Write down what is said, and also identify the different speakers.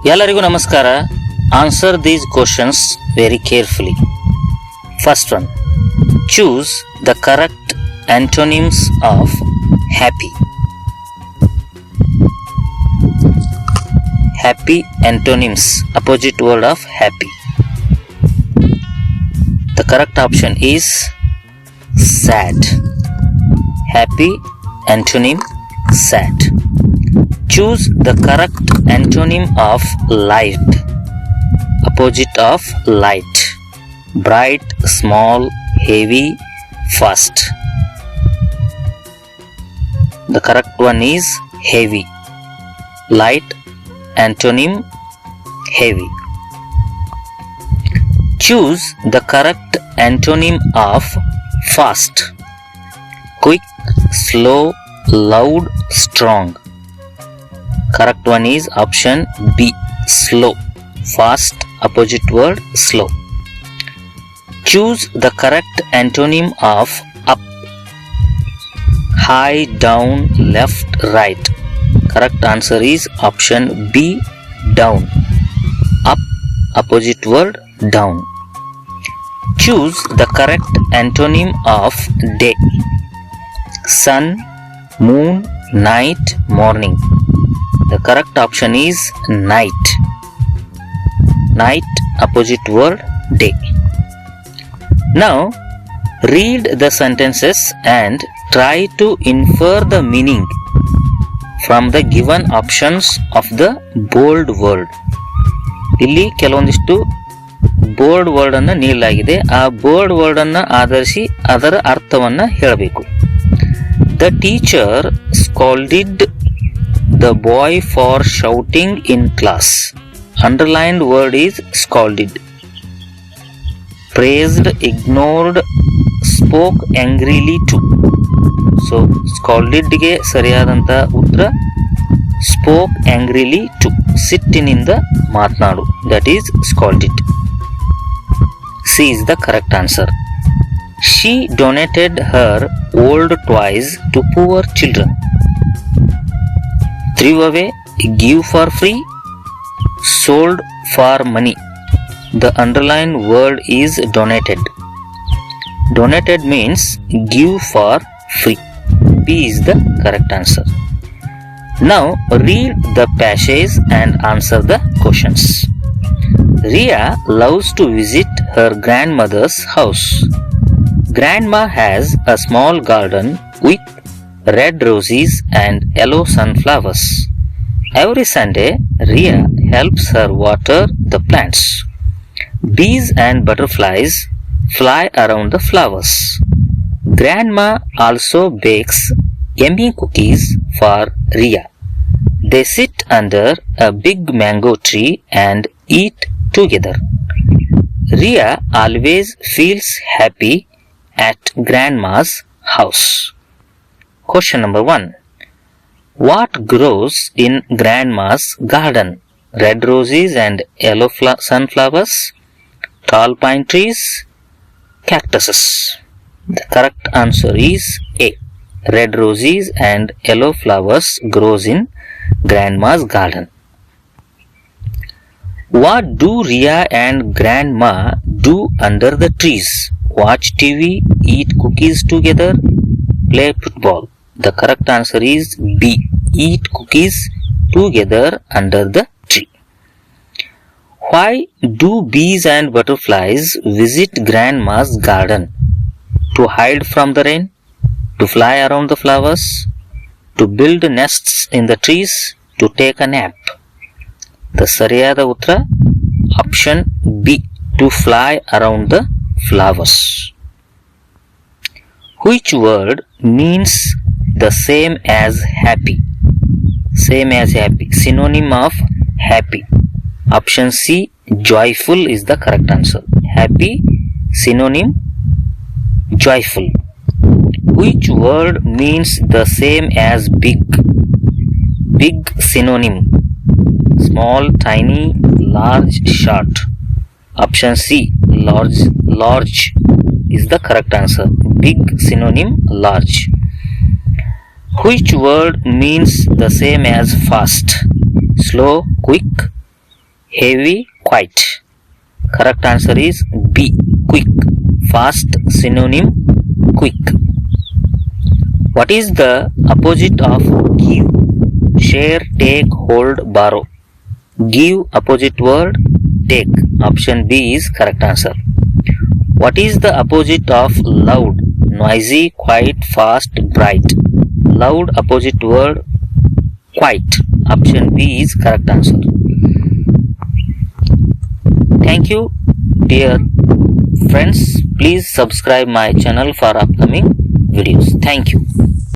Speaker 1: ಎಲ್ಲರಿಗೂ ನಮಸ್ಕಾರ. Answer these questions very carefully. First one, choose the correct antonyms of happy. Happy antonyms, opposite word of happy. The correct option is sad. Happy antonym sad. Choose the correct antonym of light. Opposite of light. Bright, small, heavy, fast. The correct one is heavy. Light antonym heavy. Choose the correct antonym of fast. Quick, slow, loud, strong. Correct one is option B, slow. Fast, opposite word slow. Choose the correct antonym of up. High, down, left, right. Correct answer is option B, down. Up, opposite word down. Choose the correct antonym of day. Sun, moon, night, morning. The correct option is night. Night, opposite word day. Now read the sentences and try to infer the meaning from the given options of the bold word. ಇಲ್ಲಿ ಕೆಲವೊಂದಿಷ್ಟು bold word ಅನ್ನು ನೀಡಲಾಗಿದೆ. ಆ bold word ಅನ್ನು ಆಧರಿಸಿ ಅದರ ಅರ್ಥವನ್ನ ಹೇಳಬೇಕು. The teacher scolded the boy for shouting in class. Underlined word is scolded. praised, ignored, spoke angrily to. So scolded ಗೆ ಸರಿಯಾದಂತ ಉತ್ತರ ಸ್ಪೋಕ್ ಆಂಗ್ರಿಲಿ ಟು, ಸಿಟ್ಟಿನಿಂದ ಮಾತನಾಡು, that is scolded. C is the correct answer. She donated her old toys to poor children. Threw away, give for free, sold for money. The underlined word is donated. Donated means give for free. B is the correct answer. Now read the passage and answer the questions. Ria loves to visit her grandmother's house. Grandma has a small garden with red roses and yellow sunflowers. Every Sunday, Ria helps her water the plants. Bees and butterflies fly around the flowers. Grandma also bakes yummy cookies for Ria. They sit under a big mango tree and eat together. Ria always feels happy at Grandma's house. Question number 1. What grows in Grandma's garden? Red roses and yellow sunflowers, tall pine trees, cactuses. The correct answer is A. Red roses and yellow flowers grows in Grandma's garden. What do Ria and Grandma do under the trees? Watch TV, eat cookies together, play football. The correct answer is B. Eat cookies together under the tree. Why do bees and butterflies visit Grandma's garden? To hide from the rain, to fly around the flowers, to build nests in the trees, to take a nap. The sariyada uttara option B, to fly around the flowers. Which word means the same as happy? Same as happy. Synonym of happy. Option C, joyful is the correct answer. Happy, synonym joyful. Which word means the same as big? Big synonym. Small, tiny, large, short. Option C, large is the correct answer. Big synonym large. Which word means the same as fast? Slow, quick, heavy, quiet. Correct answer is B. Quick. Fast synonym quick. What is the opposite of give? Share, take, hold, borrow. Give opposite word take. Option B is correct answer. What is the opposite of loud? Noisy, quiet, fast, bright. Loud opposite word quiet. Option B is correct answer. Thank you, dear friends. Please subscribe my channel for upcoming videos. Thank you.